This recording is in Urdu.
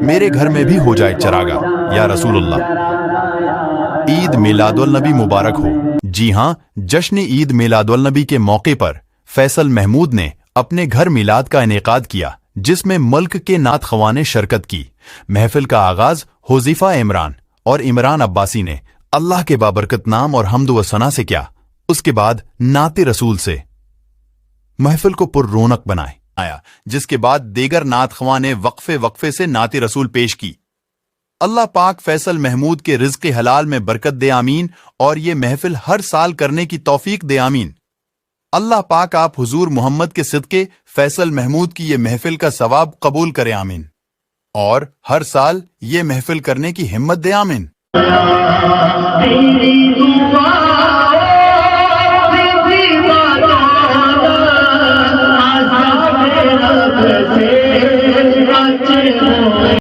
میرے گھر میں بھی ہو جائے چراغا یا رسول اللہ۔ عید میلاد النبی مبارک ہو۔ جی ہاں، جشن عید میلاد النبی کے موقع پر فیصل محمود نے اپنے گھر میلاد کا انعقاد کیا، جس میں ملک کے نعت خواں نے شرکت کی۔ محفل کا آغاز حذیفہ عمران اور عمران عباسی نے اللہ کے بابرکت نام اور حمد و ثنا سے کیا۔ اس کے بعد نعت رسول سے محفل کو پر رونق آیا، جس کے بعد دیگر نعت خواں نے وقفے سے نعت رسول پیش کی۔ اللہ پاک فیصل محمود کے رزق حلال میں برکت دے آمین، اور یہ محفل ہر سال کرنے کی توفیق دے آمین۔ اللہ پاک آپ حضور محمد کے صدقے فیصل محمود کی یہ محفل کا ثواب قبول کرے آمین، اور ہر سال یہ محفل کرنے کی ہمت دے آمین۔